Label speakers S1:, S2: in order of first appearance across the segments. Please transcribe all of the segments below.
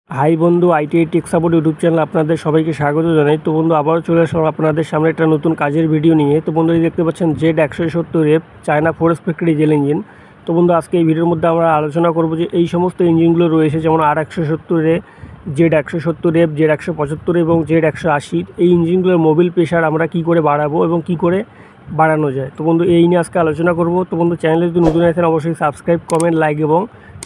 S1: High বন্ধু, ITI take support YouTube channel আপনাদের সবাইকে স্বাগত জানাই। তো বন্ধু আবারও চলে আসলাম আপনাদের সামনে একটা নতুন কাজের ভিডিও নিয়ে। তো বন্ধু দেখতে পাচ্ছেন Z170F চায়না 4-স্পেক ডিজেল ইঞ্জিন। তো বন্ধু আজকে এই ভিডিওর মধ্যে আমরা আলোচনা করব যে এই সমস্ত ইঞ্জিনগুলো রয়েছে, যেমন R170, Z170F, Z175 এবং Z180। এই ইঞ্জিনগুলোর মোবিল প্রেশার আমরা কি করে বাড়াবো এবং কি করে বাড়ানো যায়, তো বন্ধু এই নিয়ে আজকে আলোচনা করব। তো বন্ধু চ্যানেলে যদি নতুন আছেন অবশ্যই সাবস্ক্রাইব, কমেন্ট, লাইক এবং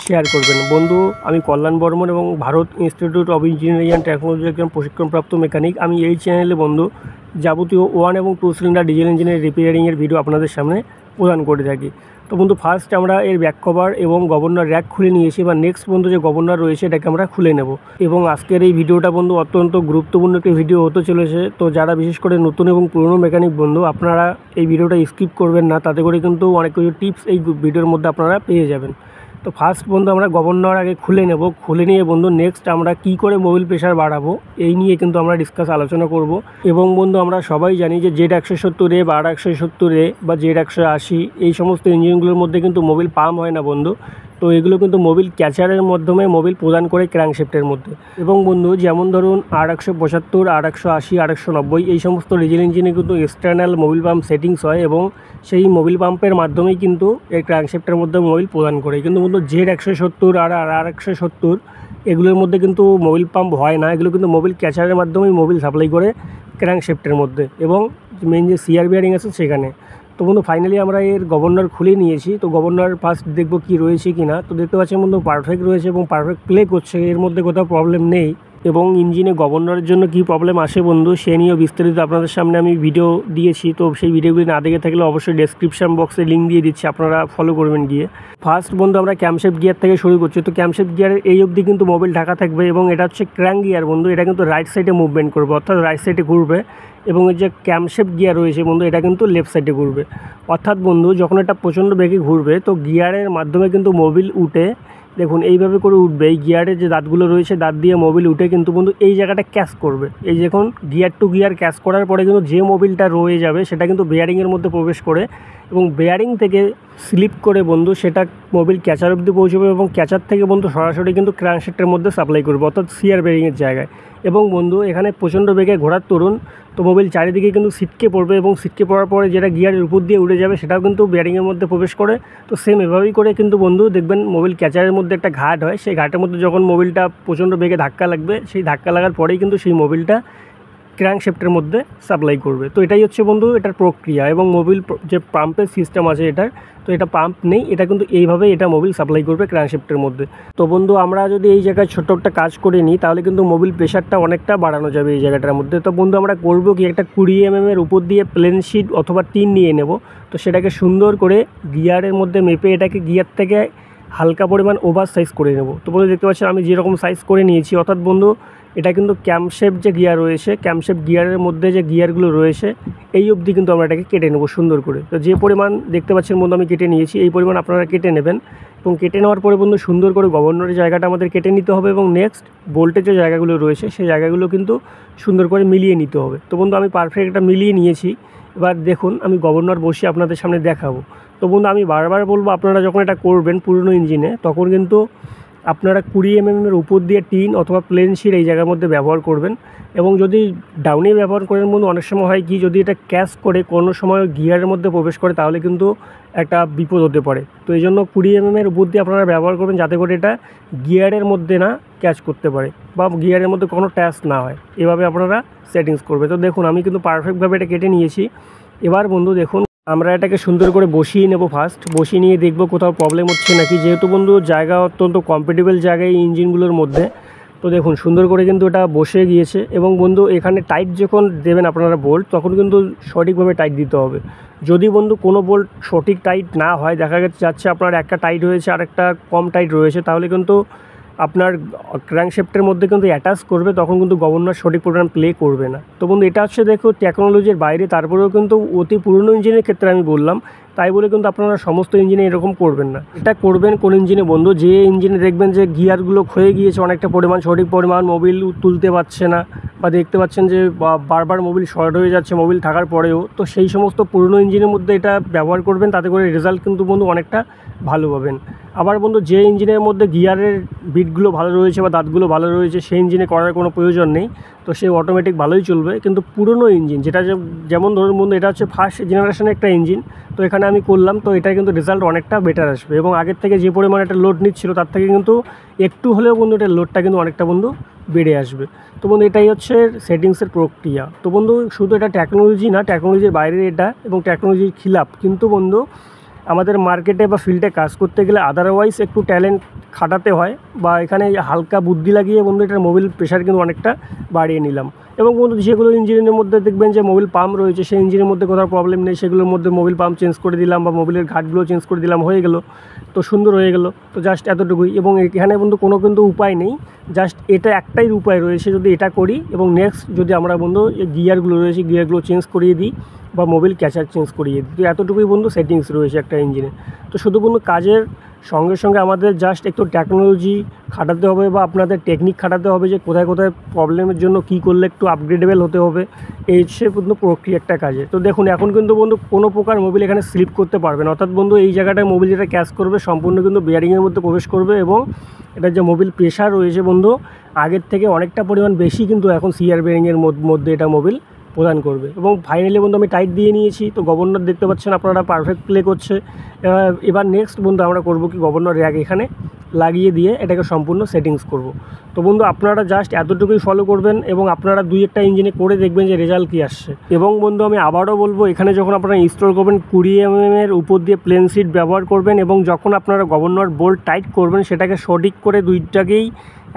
S1: শেয়ার করবেন। বন্ধু আমি কল্যাণ বর্মন এবং Bharat institute of engineering and technology একজন প্রশিক্ষণপ্রাপ্ত মেকানিক। আমি এই চ্যানেলে বন্ধু যাবতীয় 1 এবং 2 সিলিন্ডার ডিজেল ইঞ্জিনের রিপেয়ারিংয়ের ভিডিও আপনাদের সামনে প্রদান করে থাকি। তো বন্ধু ফার্স্ট আমরা এর ব্যাক কভার এবং গভর্নর র্যাক খুলে নিয়েছি, বা নেক্সট বন্ধু যে গভর্নর রয়েছে এটাকে আমরা খুলে নেব। এবং আজকের এই ভিডিওটা বন্ধু অত্যন্ত গুরুত্বপূর্ণ একটি ভিডিও হতে চলেছে। তো যারা বিশেষ করে নতুন এবং পুরনো মেকানিক বন্ধু, আপনারা এই ভিডিওটা স্কিপ করবেন না, তাতে করে কিন্তু অনেক কিছু টিপস এই ভিডিওর মধ্যে আপনারা পেয়ে যাবেন। তো ফার্স্ট বন্ধু আমরা গভর্নর আগে খুলে নেব। খুলে নিয়ে বন্ধু নেক্সট আমরা কি করে মোবিল প্রেশার বাড়াবো এই নিয়ে কিন্তু আমরা আলোচনা করব। এবং বন্ধু আমরা সবাই জানি যে Z170, R170 বা Z180 এই সমস্ত ইঞ্জিনগুলোর মধ্যে কিন্তু মোবিল পাম্প হয় না বন্ধু। তো এগুলো কিন্তু মোবিল ক্যাচারের মাধ্যমে মোবিল প্রদান করে ক্র্যাঙ্কশ্যাফটের মধ্যে। এবং বন্ধু যেমন ধরুন R175, R180, R190 এই সমস্ত ডিজেল ইঞ্জিনে কিন্তু এক্সটার্নাল মোবিল পাম্প সেটিংস হয়, এবং সেই মোবিল পাম্পের মাধ্যমেই কিন্তু এই ক্র্যাঙ্কশ্যাফটের মধ্যে মোবিল প্রদান করে। কিন্তু বন্ধু Z170 আর R170 এগুলোর মধ্যে কিন্তু মোবিল পাম্প হয় না, এগুলো কিন্তু মোবিল ক্যাচারের মাধ্যমেই মোবিল সাপ্লাই করে ক্র্যাঙ্কশ্যাফটের মধ্যে এবং মেন যে সিআর বিয়ারিং আছে সেখানে। তো বন্ধু ফাইনালি আমরা এর গভর্নর খুলে নিয়েছি। তো গভর্নর ফার্স্ট দেখবো কি রয়েছে কি না। তো দেখতে পাচ্ছেন বন্ধু পারফেক্ট রয়েছে এবং পারফেক্ট প্লে করছে, এর মধ্যে কোথাও প্রবলেম নেই। এবং ইঞ্জিনে গভর্নরের জন্য কি প্রবলেম আসে বন্ধু সে নিয়েও বিস্তারিত আপনাদের সামনে আমি ভিডিও দিয়েছি। তো সেই ভিডিওগুলি না দেখে থাকলে অবশ্যই ডেসক্রিপশন বক্সে লিঙ্ক দিয়ে দিচ্ছি, আপনারা ফলো করবেন গিয়ে। ফার্স্ট বন্ধু আমরা ক্যামশেফট গিয়ার থেকে শুরু করছি। তো ক্যামশেফট গিয়ারের এই অবধি কিন্তু মোবিল ঢাকা থাকবে, এবং এটা হচ্ছে ক্র্যাঙ্ক গিয়ার বন্ধু, এটা কিন্তু রাইট সাইডে মুভমেন্ট করবে, অর্থাৎ রাইট সাইডে ঘুরবে। এবং এই যে ক্যামশেফট গিয়ার রয়েছে বন্ধু এটা কিন্তু লেফট সাইডে ঘুরবে। অর্থাৎ বন্ধু যখন এটা প্রচণ্ড বেগে ঘুরবে তো গিয়ারের মাধ্যমে কিন্তু মোবিল উঠে, দেখুন এইভাবে করে উঠবে, এই গিয়ারের যে দাঁতগুলো রয়েছে দাঁত দিয়ে মোবিল উঠে কিন্তু বন্ধু এই জায়গাটা ক্যাশ করবে। এই দেখুন গিয়ার টু গিয়ার ক্যাশ করার পরে কিন্তু যে মোবিলটা রয়ে যাবে সেটা কিন্তু বেয়ারিংয়ের মধ্যে প্রবেশ করে, এবং বেয়ারিং থেকে স্লিপ করে বন্ধু সেটা মোবিল ক্যাচার অবধি পৌঁছবে, এবং ক্যাচার থেকে বন্ধু সরাসরি কিন্তু ক্র্যাঙ্কশ্যাফটের মধ্যে সাপ্লাই করবে, অর্থাৎ সিআর বেয়ারিংয়ের জায়গায়। এবং বন্ধু এখানে প্রচণ্ড বেগে ঘোরার তরুণ তো মোবিল চারিদিকে কিন্তু সিটকে পড়বে, এবং সিটকে পড়ার পরে যেটা গিয়ারের উপর দিয়ে উড়ে যাবে সেটাও কিন্তু বেয়ারিংয়ের মধ্যে প্রবেশ করে। তো সেম এভাবেই করে কিন্তু বন্ধু দেখবেন মোবিল ক্যাচারের মধ্যে একটা ঘাট হয়, সেই ঘাটের মধ্যে যখন মোবিলটা প্রচণ্ড বেগে ধাক্কা লাগবে, সেই ধাক্কা লাগার পরেই কিন্তু সেই মোবিলটা ক্র্যাঙ্কশ্যাফটের মধ্যে সাপ্লাই করবে। তো এটাই হচ্ছে বন্ধু এটার প্রক্রিয়া। এবং মোবিল যে পাম্পের সিস্টেম আছে এটার, তো এটা পাম্প নেই, এটা কিন্তু এইভাবে এটা মোবিল সাপ্লাই করবে ক্র্যাঙ্কশ্যাফটের মধ্যে। তো বন্ধু আমরা যদি এই জায়গায় ছোট্ট একটা কাজ করে নিই তাহলে কিন্তু মোবিল প্রেশারটা অনেকটা বাড়ানো যাবে এই জায়গাটার মধ্যে। তো বন্ধু আমরা করবো কি, একটা 20 mm এর উপর দিয়ে প্লেন শিট অথবা টিন নিয়ে নেব। তো সেটাকে সুন্দর করে গিয়ারের মধ্যে মেপে এটাকে গিয়ার থেকে হালকা পরিমাণ ওভার সাইজ করে নেব। তো বন্ধু দেখতে পাচ্ছেন আমি যেরকম সাইজ করে নিয়েছি, অর্থাৎ বন্ধু এটা কিন্তু ক্যামশেফট যে গিয়ার রয়েছে, ক্যামশেফট গিয়ারের মধ্যে যে গিয়ারগুলো রয়েছে এই অবধি কিন্তু আমরা এটাকে কেটে নেব সুন্দর করে। তো যে পরিমাণ দেখতে পাচ্ছেন বন্ধু আমি কেটে নিয়েছি, এই পরিমাণ আপনারা কেটে নেবেন। এবং কেটে নেওয়ার পরে বন্ধু সুন্দর করে গভর্নরের জায়গাটা আমাদের কেটে নিতে হবে, এবং নেক্সট বোল্টের যে জায়গাগুলো রয়েছে সেই জায়গাগুলো কিন্তু সুন্দর করে মিলিয়ে নিতে হবে। তো বন্ধু আমি পারফেক্ট এটা মিলিয়ে নিয়েছি। এবার দেখুন আমি গভর্নর বসিয়ে আপনাদের সামনে দেখাবো। তো বন্ধু আমি বারবার বলবো আপনারা যখন এটা করবেন পুরনো ইঞ্জিনে তখন কিন্তু আপনারা 20 mm এর উপর দিয়ে টিন অথবা প্লেন শিট এই জায়গার মধ্যে ব্যবহার করবেন। এবং যদি ডাউনে ব্যবহার করেন বন্ধু অনেক সময় হয় কি, যদি এটা ক্যাশ করে কোনো সময় গিয়ারের মধ্যে প্রবেশ করে তাহলে কিন্তু একটা বিপদ হতে পারে। তো এই জন্য 20 mm এর উপর দিয়ে আপনারা ব্যবহার করবেন, যাতে করে এটা গিয়ারের মধ্যে না ক্যাচ করতে পারে বা গিয়ারের মধ্যে কোনো ট্যাচ না হয়, এভাবে আপনারা সেটিংস করবে। তো দেখুন আমি কিন্তু পারফেক্টভাবে এটা কেটে নিয়েছি। এবার বন্ধু দেখুন আমরা এটাকে সুন্দর করে বসিয়ে নেব। ফার্স্ট বসিয়ে নিয়ে দেখব কোথাও প্রবলেম হচ্ছে নাকি, যেহেতু বন্ধু জায়গা অত্যন্ত কম্পেটেবল জায়গায় এই ইঞ্জিনগুলোর মধ্যে। তো দেখুন সুন্দর করে কিন্তু এটা বসে গিয়েছে। এবং বন্ধু এখানে টাইট যখন দেবেন আপনারা বোল্ট, তখন কিন্তু সঠিকভাবে টাইট দিতে হবে। যদি বন্ধু কোনো বোল্ট সঠিক টাইট না হয়, দেখা যাচ্ছে আপনার একটা টাইট হয়েছে আর একটা কম টাইট রয়েছে, তাহলে কিন্তু আপনার ক্র্যাঙ্কশ্যাফটের মধ্যে কিন্তু অ্যাটাচ করবে, তখন কিন্তু গভর্নর সঠিক পরিমাণ প্লে করবে না। তো বন্ধু এটা হচ্ছে দেখো টেকনোলজির বাইরে, তারপরেও কিন্তু অতি পুরনো ইঞ্জিনের ক্ষেত্রে আমি বললাম, তাই বলে কিন্তু আপনারা সমস্ত ইঞ্জিনে এরকম করবেন না। এটা করবেন কোন ইঞ্জিনে বন্ধু, যে ইঞ্জিনে দেখবেন যে গিয়ারগুলো ক্ষয়ে গিয়েছে অনেকটা পরিমাণ, সঠিক পরিমাণ মোবিল তুলতে পারছে না, বা দেখতে পাচ্ছেন যে বারবার মোবিল শর্ট হয়ে যাচ্ছে মোবিল থাকার পরেও, তো সেই সমস্ত পুরনো ইঞ্জিনের মধ্যে এটা ব্যবহার করবেন, তাতে করে রেজাল্ট কিন্তু বন্ধু অনেকটা ভালো পাবেন। আবার বন্ধু যে ইঞ্জিনের মধ্যে গিয়ারের বিটগুলো ভালো রয়েছে বা দাঁতগুলো ভালো রয়েছে সেই ইঞ্জিনে করার কোনো প্রয়োজন নেই, তো সে অটোমেটিক ভালোই চলবে। কিন্তু পুরনো ইঞ্জিন যেটা যেমন ধরুন বন্ধু এটা হচ্ছে ফার্স্ট জেনারেশনের একটা ইঞ্জিন, তো এখানে আমি করলাম, তো এটা কিন্তু রেজাল্ট অনেকটা বেটার আসবে এবং আগের থেকে যে পরিমাণে একটা লোড নিচ্ছিল তার থেকে কিন্তু একটু হলেও বন্ধু এটার লোডটা কিন্তু অনেকটা বন্ধু বেড়ে আসবে। তো বন্ধু এটাই হচ্ছে সেটিংসের প্রক্রিয়া। তো বন্ধু শুধু এটা টেকনোলজি না, টেকনোলজির বাইরে এটা এবং টেকনোলজির খিলাফ, কিন্তু বন্ধু আমাদের মার্কেটে বা ফিল্ডে কাজ করতে গেলে আদারওয়াইজ একটু ট্যালেন্ট খাটাতে হয়, বা এখানে হালকা বুদ্ধি লাগিয়ে বন্ধু এটার মোবিল প্রেশার কিন্তু অনেকটা বাড়িয়ে নিলাম। এবং বন্ধু যেগুলো ইঞ্জিনের মধ্যে দেখবেন যে মোবিল পাম্প রয়েছে সেই ইঞ্জিনের মধ্যে কোথাও প্রবলেম নেই, সেগুলোর মধ্যে মোবিল পাম্প চেঞ্জ করে দিলাম বা মোবিলের ঘাটগুলো চেঞ্জ করে দিলাম, হয়ে গেল, তো সুন্দর হয়ে গেল। তো জাস্ট এতটুকুই, এবং এখানে বন্ধু কোনো কিন্তু উপায় নেই, জাস্ট এটা একটাই উপায় রয়েছে, যদি এটা করি এবং নেক্সট যদি আমরা বন্ধু এই গিয়ারগুলো রয়েছে গিয়ারগুলো চেঞ্জ করিয়ে দিই বা মোবিল ক্যাচার চেঞ্জ করিয়ে দিই, তো এতটুকুই বন্ধু সেটিংস রয়েছে একটা ইঞ্জিনে। তো শুধু বন্ধু কাজের সঙ্গে সঙ্গে আমাদের জাস্ট একটু টেকনোলজি খাটাতে হবে বা আপনাদের টেকনিক খাটাতে হবে, যে কোথায় কোথায় প্রবলেমের জন্য কী করলে একটু আপগ্রেডেবল হতে হবে, এই সে বন্ধু প্রক্রিয়া একটা কাজে। তো দেখুন এখন কিন্তু বন্ধু কোনো প্রকার মোবিল এখানে স্লিপ করতে পারবে না, অর্থাৎ বন্ধু এই জায়গাটায় মোবিল যেটা ক্যাচ করবে সম্পূর্ণ কিন্তু বিয়ারিংয়ের মধ্যে প্রবেশ করবে, এবং এটার যে মোবিল প্রেশার রয়েছে বন্ধু আগের থেকে অনেকটা পরিমাণ বেশি কিন্তু এখন সিআর বেয়ারিংয়ের মধ্যে এটা মোবিল প্রদান করবে। এবং ফাইনালি বন্ধু আমি টাইট দিয়ে নিয়েছি, তো গভর্নর দেখতে পাচ্ছেন আপনারা পারফেক্ট প্লে করছে। এবার নেক্সট বন্ধু আমরা করব কি, গভর্নর র্যাক এখানে লাগিয়ে দিয়ে এটাকে সম্পূর্ণ সেটিংস করব। তো বন্ধু আপনারা জাস্ট এতটুকুই ফলো করবেন এবং আপনারা দুই একটা ইঞ্জিনে করে দেখবেন যে রেজাল্ট কী আসছে। এবং বন্ধু আমি আবারও বলবো, এখানে যখন আপনারা ইনস্টল করবেন 20 mm উপর দিয়ে প্লেন সিট ব্যবহার করবেন, এবং যখন আপনারা গভর্নর বোল্ট টাইট করবেন সেটাকে সঠিক করে দুইটাকেই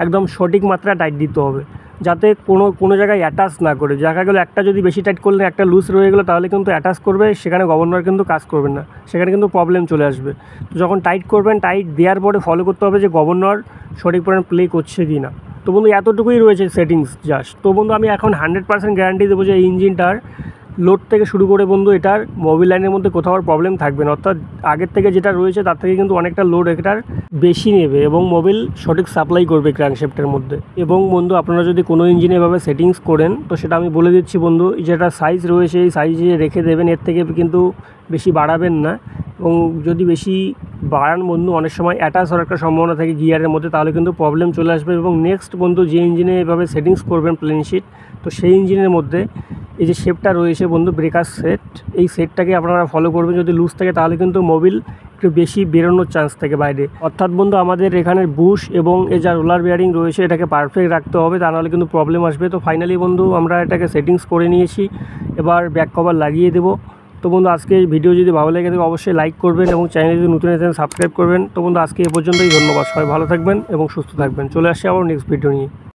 S1: একদম সঠিক মাত্রা টাইট দিতে হবে, যাতে কোনো জায়গায় অ্যাটাচ না করে। দেখা গেলো একটা যদি বেশি টাইট করলে একটা লুজ রয়ে গেলো, তাহলে কিন্তু অ্যাটাচ করবে, সেখানে গভর্নর কিন্তু কাজ করবে না, সেখানে কিন্তু প্রবলেম চলে আসবে। তো যখন টাইট করবেন, টাইট দেওয়ার পরে ফলো করতে হবে যে গভর্নর সঠিক পরিমাণ প্লে করছে কি না। তো বন্ধু এতটুকুই রয়েছে সেটিংস জাস্ট। তো বন্ধু আমি এখন 100% গ্যারান্টি দেবো যে এই ইঞ্জিনটার লোড থেকে শুরু করে বন্ধু এটার মোবিল লাইনের মধ্যে কোথাও প্রবলেম থাকবে না, অর্থাৎ আগের থেকে যেটা রয়েছে তার থেকে কিন্তু অনেকটা লোড এটার বেশি নেবে এবং মোবিল সঠিক সাপ্লাই করবে ক্র্যাঙ্কশ্যাফটের মধ্যে। এবং বন্ধু আপনারা যদি কোনো ইঞ্জিনে এভাবে সেটিংস করেন, তো সেটা আমি বলে দিচ্ছি বন্ধু, যেটা সাইজ রয়েছে এই সাইজে রেখে দেবেন, এর থেকে কিন্তু বেশি বাড়াবেন না। এবং যদি বেশি বাড়ান বন্ধু অনেক সময় অ্যাটাচ হওয়ার একটা সম্ভাবনা থাকে গিয়ারের মধ্যে, তাহলে কিন্তু প্রবলেম চলে আসবে। এবং নেক্সট বন্ধু যে ইঞ্জিনে এভাবে সেটিংস করবেন প্লেন শিট, তো সেই ইঞ্জিনের মধ্যে এই যে শেপটা রয়েছে বন্ধু ব্রেকার সেট, এই সেটটাকে আপনারা ফলো করবেন। যদি লুজ থাকে তাহলে কিন্তু মোবিল একটু বেশি বেরোনোর চান্স থাকে বাইরে, অর্থাৎ বন্ধু আমাদের এখানে বুশ এবং এই যা রোলার বিয়ারিং রয়েছে এটাকে পারফেক্ট রাখতে হবে, তা নাহলে কিন্তু প্রবলেম আসবে। তো ফাইনালি বন্ধু আমরা এটাকে সেটিংস করে নিয়েছি, এবার ব্যাক কভার লাগিয়ে দেবো। তো বন্ধু আজকে এই ভিডিও যদি ভালো লেগে থাকে অবশ্যই লাইক করবেন এবং চ্যানেলে যদি নতুন চ্যানেল সাবস্ক্রাইব করবেন। তো বন্ধু আজকে এ পর্যন্তই, ধন্যবাদ, সবাই ভালো থাকবেন এবং সুস্থ থাকবেন। চলে আসছি আবার নেক্সট ভিডিও নিয়ে।